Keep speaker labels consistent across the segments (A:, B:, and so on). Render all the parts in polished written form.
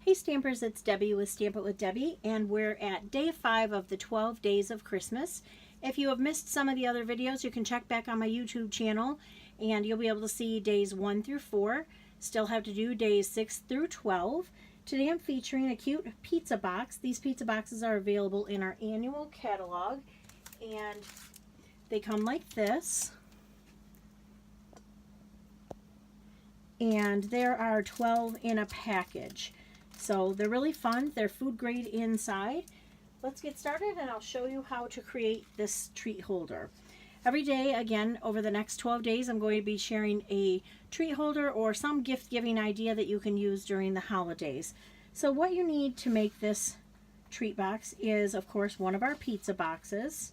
A: Hey Stampers, it's Debbie with Stamp It with Debbie, and we're at day 5 of the 12 days of Christmas. If you have missed some of the other videos, you can check back on my YouTube channel and you'll be able to see days 1 through 4. Still have to do days 6 through 12. Today I'm featuring a cute pizza box. These pizza boxes are available in our annual catalog, and they come like this. And there are 12 in a package. So they're really fun. They're food grade inside. Let's get started and I'll show you how to create this treat holder. Every day, again, over the next 12 days, I'm going to be sharing a treat holder or some gift giving idea that you can use during the holidays. So what you need to make this treat box is, of course, one of our pizza boxes.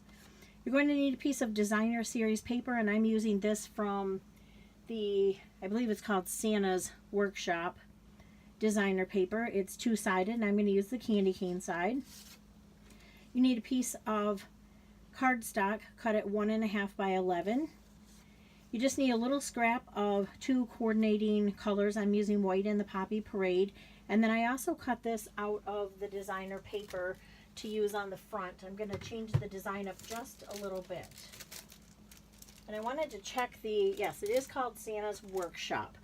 A: You're going to need a piece of designer series paper, and I'm using this from the, I believe it's called Santa's Workshop designer paper. It's two-sided, and I'm going to use the candy cane side. You need a piece of cardstock cut at 1.5 by 11. You just need a little scrap of 2 coordinating colors. I'm using white in the Poppy Parade, and then I also cut this out of the designer paper to use on the front. I'm going to change the design up just a little bit. And I wanted to check the, yes, it is called Santa's Workshop.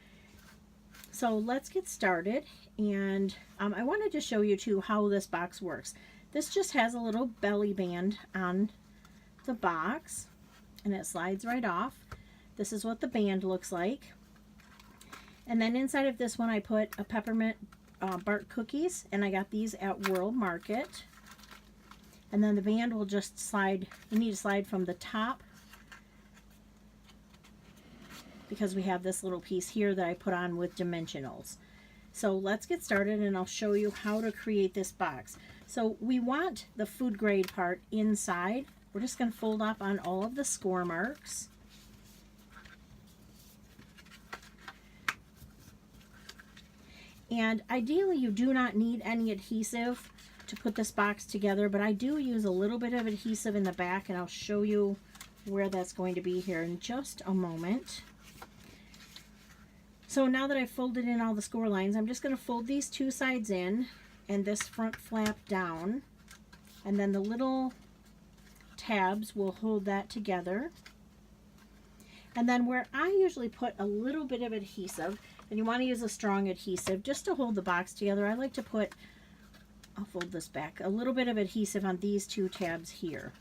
A: So let's get started, and I wanted to show you too how this box works. This just has a little belly band on the box, and it slides right off. This is what the band looks like. And then inside of this one I put a peppermint bark cookies, and I got these at World Market. And then the band will just slide, you need to slide from the top, because we have this little piece here that I put on with dimensionals. So let's get started and I'll show you how to create this box. So we want the food grade part inside. We're just going to fold up on all of the score marks. And ideally you do not need any adhesive to put this box together, but I do use a little bit of adhesive in the back, and I'll show you where that's going to be here in just a moment. So now that I've folded in all the score lines, I'm just going to fold these two sides in and this front flap down, and then the little tabs will hold that together. And then where I usually put a little bit of adhesive, and you want to use a strong adhesive just to hold the box together, I like to put, I'll fold this back, a little bit of adhesive on these two tabs here.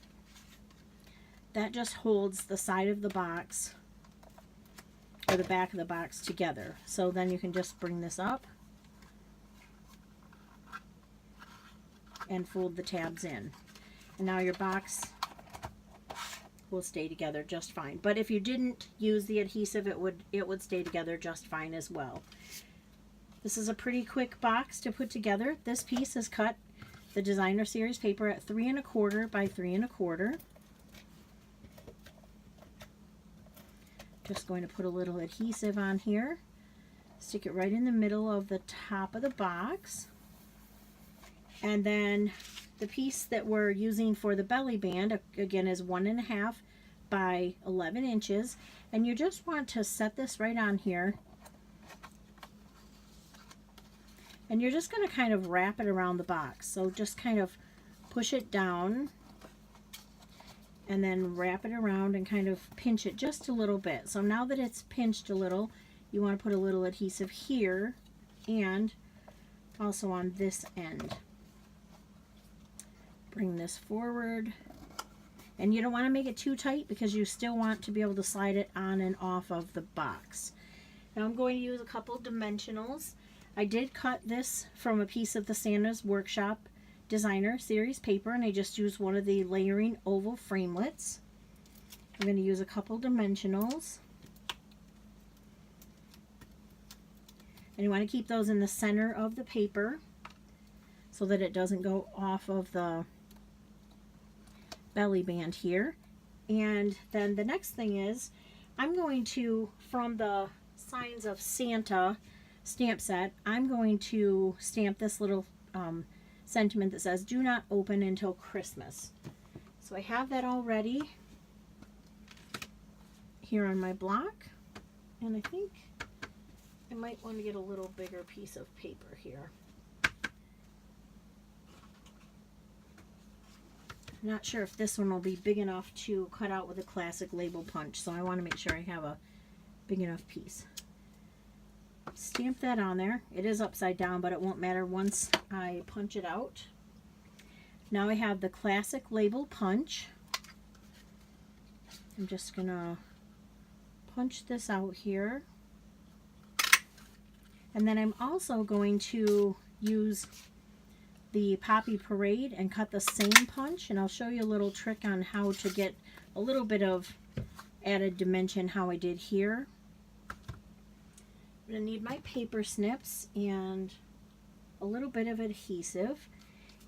A: That just holds the side of the box or the back of the box together. So then you can just bring this up and fold the tabs in, and now your box will stay together just fine. But if you didn't use the adhesive, it would stay together just fine as well. This is a pretty quick box to put together. This piece is cut, the designer series paper, at 3¼ by 3¼ Just going to put a little adhesive on here, stick it right in the middle of the top of the box, and then the piece that we're using for the belly band again is 1.5 by 11 inches, and you just want to set this right on here, and you're just going to kind of wrap it around the box. So just kind of push it down and then wrap it around and kind of pinch it just a little bit. So now that it's pinched a little, you want to put a little adhesive here and also on this end. Bring this forward, and you don't want to make it too tight because you still want to be able to slide it on and off of the box. Now I'm going to use a couple dimensionals. I did cut this from a piece of the Santa's Workshop designer series paper, and I just used one of the layering oval framelits. I'm going to use a couple dimensionals, and you want to keep those in the center of the paper so that it doesn't go off of the belly band here. And then the next thing is, I'm going to, from the Signs of Santa stamp set, I'm going to stamp this little sentiment that says, "Do not open until Christmas." So I have that all ready here on my block, and I think I might want to get a little bigger piece of paper here. I'm not sure if this one will be big enough to cut out with a classic label punch, so I want to make sure I have a big enough piece. Stamp that on there. It is upside down, but it won't matter once I punch it out. Now I have the classic label punch. I'm just gonna punch this out here. And then I'm also going to use the Poppy Parade and cut the same punch, and I'll show you a little trick on how to get a little bit of added dimension how I did here. I'm going to need my paper snips and a little bit of adhesive,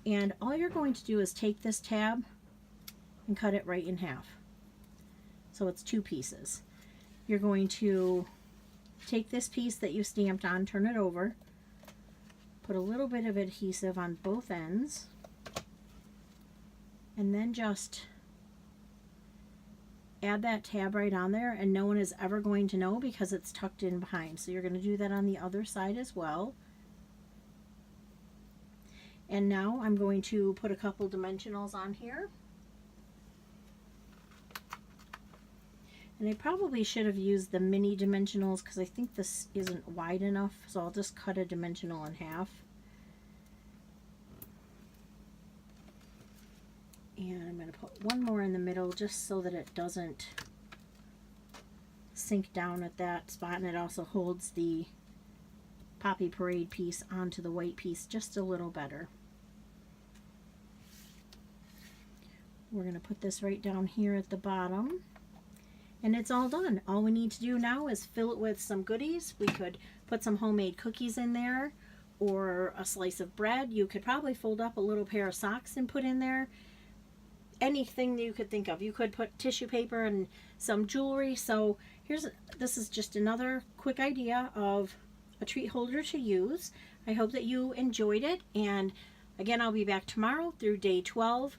A: and all you're going to do is take this tab and cut it right in half. So it's 2 pieces. You're going to take this piece that you stamped on, turn it over, put a little bit of adhesive on both ends, and then just add that tab right on there, and no one is ever going to know because it's tucked in behind. So you're going to do that on the other side as well. And now I'm going to put a couple dimensionals on here. And I probably should have used the mini dimensionals because I think this isn't wide enough, so I'll just cut a dimensional in half. And I'm going to put one more in the middle just so that it doesn't sink down at that spot, and it also holds the Poppy Parade piece onto the white piece just a little better. We're going to put this right down here at the bottom. And it's all done. All we need to do now is fill it with some goodies. We could put some homemade cookies in there or a slice of bread. You could probably fold up a little pair of socks and put in there. Anything that you could think of. You could put tissue paper and some jewelry. So this is just another quick idea of a treat holder to use. I hope that you enjoyed it. And again, I'll be back tomorrow through day 12.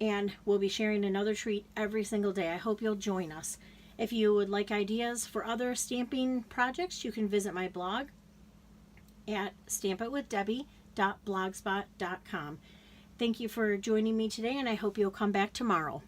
A: And we'll be sharing another treat every single day. I hope you'll join us. If you would like ideas for other stamping projects, you can visit my blog at stampitwithdebbie.blogspot.com. Thank you for joining me today, and I hope you'll come back tomorrow.